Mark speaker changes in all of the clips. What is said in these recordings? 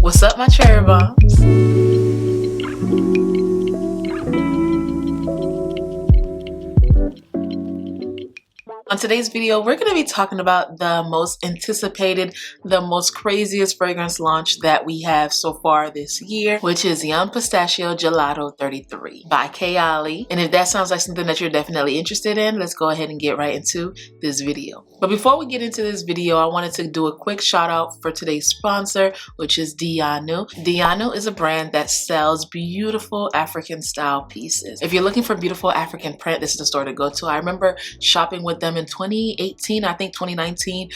Speaker 1: What's up, my cherry bombs? On today's video, we're going to be talking about the most anticipated, the most craziest fragrance launch that we have so far this year, which is Yum Pistachio Gelato 33 by Kayali. And if that sounds like something that you're definitely interested in, let's go ahead and get right into this video. But before we get into this video, I wanted to do a quick shout out for today's sponsor, which is Dianu. Dianu is a brand that sells beautiful African style pieces. If you're looking for beautiful African print, this is the store to go to. I remember shopping with them in 2018, I think 2019.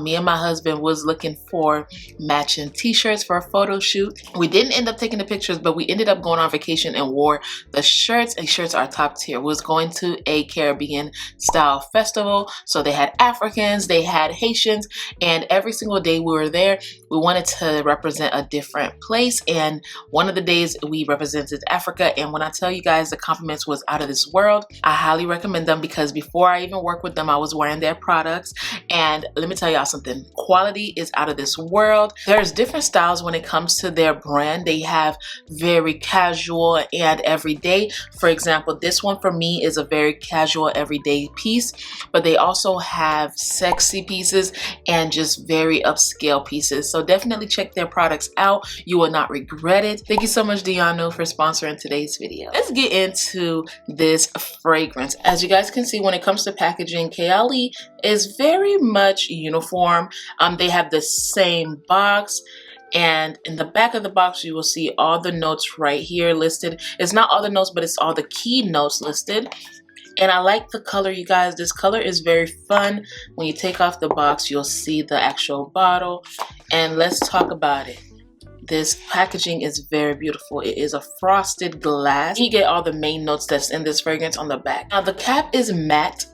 Speaker 1: Me and my husband was looking for matching t-shirts for a photo shoot. We didn't end up taking the pictures, but we ended up going on vacation and wore the shirts, and shirts are top tier. We was going to a Caribbean style festival, so they had Africans, they had Haitians, and every single day we were there, we wanted to represent a different place, and one of the days we represented Africa. And when I tell you guys the compliments was out of this world, I highly recommend them, because before I even worked with them, I was wearing their products, and let me tell y'all something, quality is out of this world. There's different styles when it comes to their brand. They have very casual and everyday. For example, this one for me is a very casual everyday piece, but they also have sexy pieces and just very upscale pieces. So definitely check their products out. You will not regret it. Thank you so much, Dianu, for sponsoring today's video. Let's get into this fragrance. As you guys can see, when it comes to packaging, Kayali is very much uniform. They have the same box, and in the back of the box you will see all the notes right here listed. It's not all the notes, but it's all the key notes listed. And I like the color, you guys. This color is very fun. When you take off the box, you'll see the actual bottle. And let's talk about it. This packaging is very beautiful. It is a frosted glass. You get all the main notes that's in this fragrance on the back. Now the cap is matte,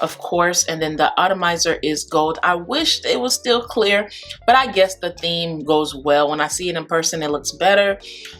Speaker 1: of course, and then the atomizer is gold. I wish it was still clear, but I guess the theme goes well. When I see it in person, it looks better.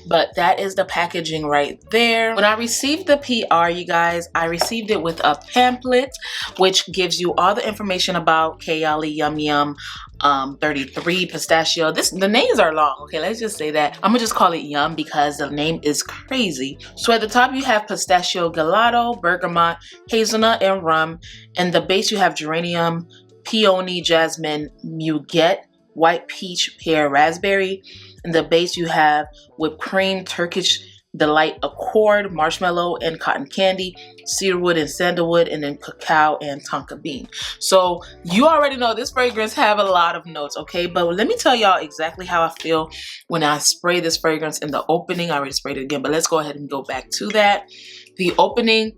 Speaker 1: But that is the packaging right there. When I received the PR, you guys, I received it with a pamphlet, which gives you all the information about Kayali Yum Yum 33 Pistachio. The names are long, okay, let's just say that. I'm gonna just call it Yum because the name is crazy. So at the top you have Pistachio Gelato, bergamot, hazelnut, and rum. And the base you have geranium, peony, jasmine, muguet, white peach, pear, raspberry. And the base you have whipped cream, Turkish delight, accord, marshmallow, and cotton candy, cedarwood and sandalwood, and then cacao and tonka bean. So you already know this fragrance have a lot of notes, okay? But let me tell y'all exactly how I feel when I spray this fragrance in the opening. I already sprayed it again, but let's go ahead and go back to that. The opening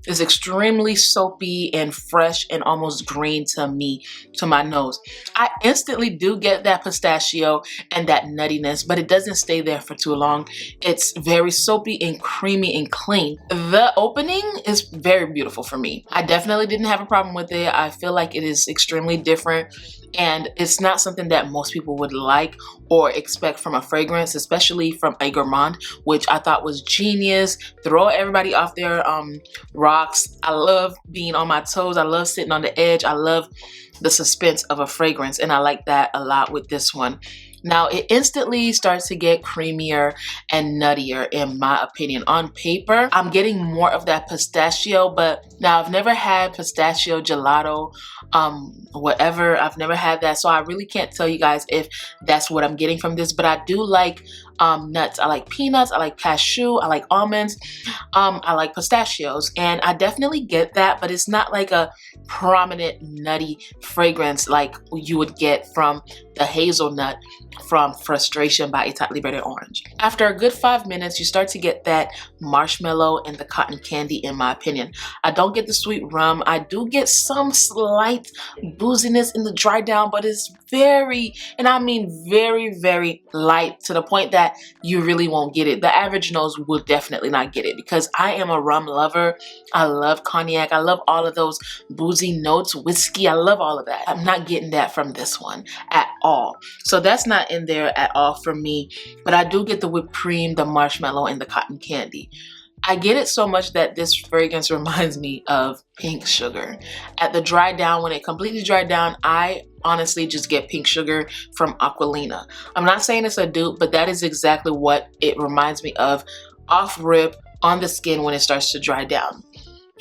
Speaker 1: is extremely soapy and fresh and almost green to me, to my nose. I instantly do get that pistachio and that nuttiness, but it doesn't stay there for too long. It's very soapy and creamy and clean. The opening is very beautiful for me. I definitely didn't have a problem with it. I feel like it is extremely different, and it's not something that most people would like or expect from a fragrance, especially from a gourmand, which I thought was genius. Throw everybody off their rocks. I love being on my toes. I love sitting on the edge. I love the suspense of a fragrance, and I like that a lot with this one. Now it instantly starts to get creamier and nuttier, in my opinion. On paper, I'm getting more of that pistachio, but now I've never had pistachio gelato, whatever. I've never had that, so I really can't tell you guys if that's what I'm getting from this. But I do like nuts. I like peanuts, I like cashew, I like almonds, I like pistachios, and I definitely get that, but it's not like a prominent nutty fragrance like you would get from the hazelnut from Frustration by Etat Liberated Orange. After a good 5 minutes, you start to get that marshmallow and the cotton candy, in my opinion. I don't get the sweet rum. I do get some slight booziness in the dry down, but it's very, and I mean very, very light, to the point that you really won't get it. The average nose will definitely not get it, because I am a rum lover. I love cognac. I love all of those boozy notes, whiskey. I love all of that. I'm not getting that from this one at all. So that's not in there at all for me. But I do get the whipped cream, the marshmallow, and the cotton candy. I get it so much that this fragrance reminds me of pink sugar. At the dry down, when it completely dried down, I honestly just get pink sugar from Aquilina. I'm not saying it's a dupe, but that is exactly what it reminds me of, off rip on the skin when it starts to dry down.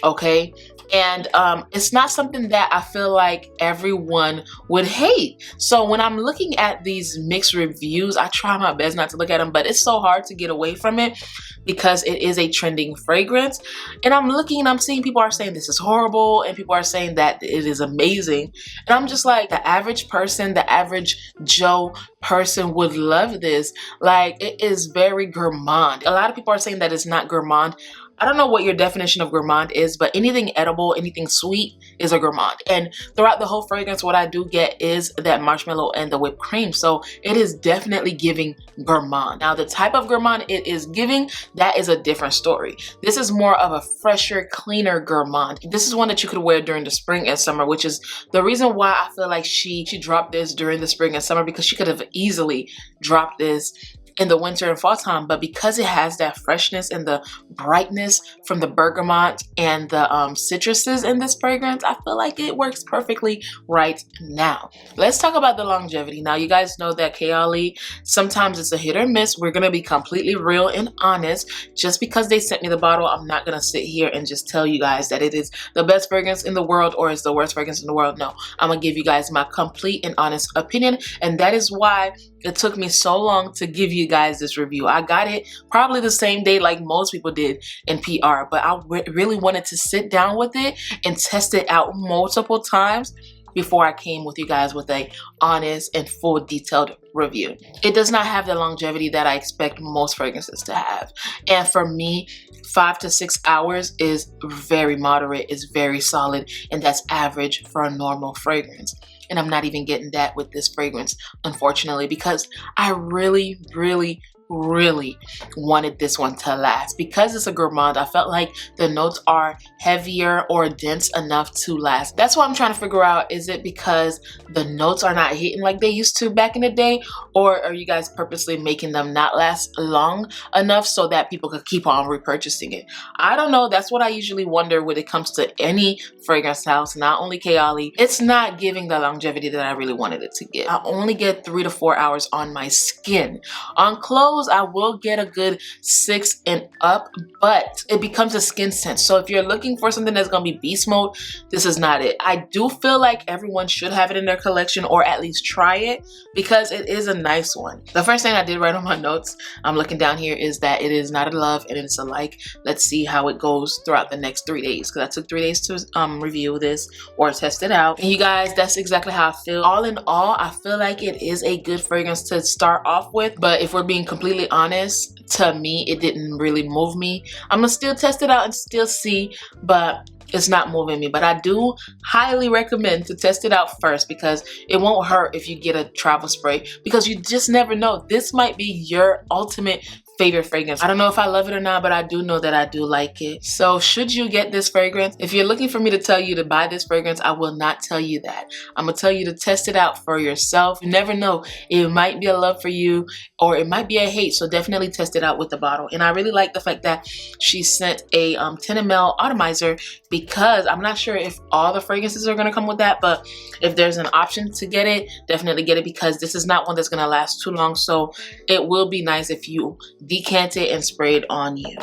Speaker 1: Okay, and it's not something that I feel like everyone would hate. So when I'm looking at these mixed reviews, I try my best not to look at them, but it's so hard to get away from it because it is a trending fragrance. And I'm looking and I'm seeing people are saying this is horrible, and people are saying that it is amazing. And I'm just like, the average person, the average Joe person would love this. Like, it is very gourmand. A lot of people are saying that it's not gourmand. I don't know what your definition of gourmand is, but anything edible, anything sweet is a gourmand. And throughout the whole fragrance, what I do get is that marshmallow and the whipped cream. So it is definitely giving gourmand. Now, the type of gourmand it is giving, that is a different story. This is more of a fresher, cleaner gourmand. This is one that you could wear during the spring and summer, which is the reason why I feel like she dropped this during the spring and summer, because she could have easily dropped this in the winter and fall time, but because it has that freshness and the brightness from the bergamot and the citruses in this fragrance, I feel like it works perfectly right now. Let's talk about the longevity. Now, you guys know that Kayali, sometimes it's a hit or miss. We're gonna be completely real and honest. Just because they sent me the bottle, I'm not gonna sit here and just tell you guys that it is the best fragrance in the world or it's the worst fragrance in the world. No, I'm gonna give you guys my complete and honest opinion, and that is why it took me so long to give you guys this review. I got it probably the same day like most people did in PR, but I really wanted to sit down with it and test it out multiple times before I came with you guys with a honest and full detailed review. It does not have the longevity that I expect most fragrances to have. And for me, 5 to 6 hours is very moderate, is very solid, and that's average for a normal fragrance. And I'm not even getting that with this fragrance, unfortunately, because I really wanted this one to last. Because it's a gourmand, I felt like the notes are heavier or dense enough to last. That's what I'm trying to figure out. Is it because the notes are not hitting like they used to back in the day, or are you guys purposely making them not last long enough so that people could keep on repurchasing it? I don't know. That's what I usually wonder when it comes to any fragrance house, not only Kayali. It's not giving the longevity that I really wanted it to give. I only get 3 to 4 hours on my skin. On clothes, I will get a good 6 and up, but it becomes a skin scent. So if you're looking for something that's gonna be beast mode, this is not it. I do feel like everyone should have it in their collection, or at least try it, because it is a nice one. The first thing I did write on my notes, I'm looking down here, is that it is not a love and it's a like. Let's see how it goes throughout the next 3 days, because I took 3 days to review this or test it out. And you guys, that's exactly how I feel. All in all, I feel like it is a good fragrance to start off with, but if we're being completely honest, to me it didn't really move me. I'm gonna still test it out and still see, but it's not moving me. But I do highly recommend to test it out first, because it won't hurt if you get a travel spray, because you just never know. This might be your ultimate favorite fragrance. I don't know if I love it or not, but I do know that I do like it. So should you get this fragrance, if you're looking for me to tell you to buy this fragrance, I will not tell you that. I'm gonna tell you to test it out for yourself. You never know. It might be a love for you, or it might be a hate. So definitely test it out with the bottle. And I really like the fact that she sent a 10 ml atomizer, because I'm not sure if all the fragrances are gonna come with that, but if there's an option to get it, definitely get it, because this is not one that's gonna last too long. So it will be nice if you decant it and spray it on you.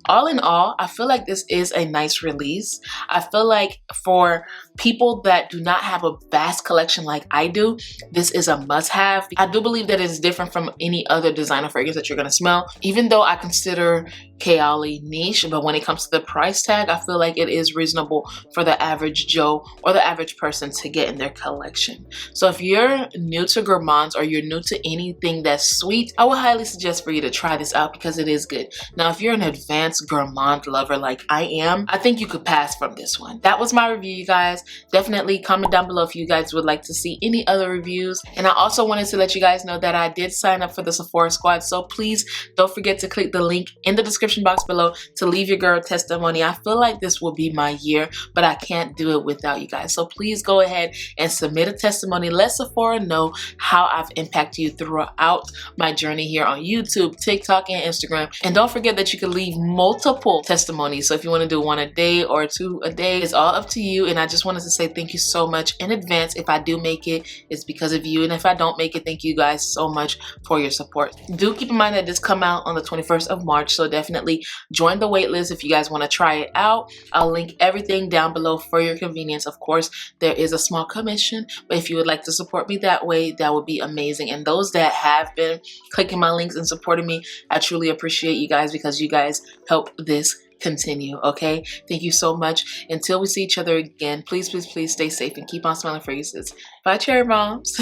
Speaker 1: All in all, I feel like this is a nice release. I feel like for people that do not have a vast collection like I do, this is a must-have. I do believe that it is different from any other designer fragrance that you're gonna smell, even though I consider Kayali niche, but when it comes to the price tag, I feel like it is reasonable for the average Joe or the average person to get in their collection. So if you're new to gourmands, or you're new to anything that's sweet, I would highly suggest for you to try this out, because it is good. Now, if you're an advanced gourmand lover like I am, I think you could pass from this one. That was my review, you guys. Definitely comment down below if you guys would like to see any other reviews. And I also wanted to let you guys know that I did sign up for the Sephora squad, so please don't forget to click the link in the description description box below to leave your girl testimony. I feel like this will be my year, but I can't do it without you guys. So please go ahead and submit a testimony. Let Sephora know how I've impacted you throughout my journey here on YouTube, TikTok, and Instagram. And don't forget that you can leave multiple testimonies. So if you want to do one a day or two a day, it's all up to you. And I just wanted to say thank you so much in advance. If I do make it, it's because of you. And if I don't make it, thank you guys so much for your support. Do keep in mind that this come out on the 21st of March. So definitely join the wait list if you guys want to try it out. I'll link everything down below for your convenience. Of course, there is a small commission, but if you would like to support me that way, that would be amazing. And those that have been clicking my links and supporting me, I truly appreciate you guys because you guys help this continue. Okay, thank you so much. Until we see each other again, please stay safe and keep on smiling faces. Bye, cherry bombs.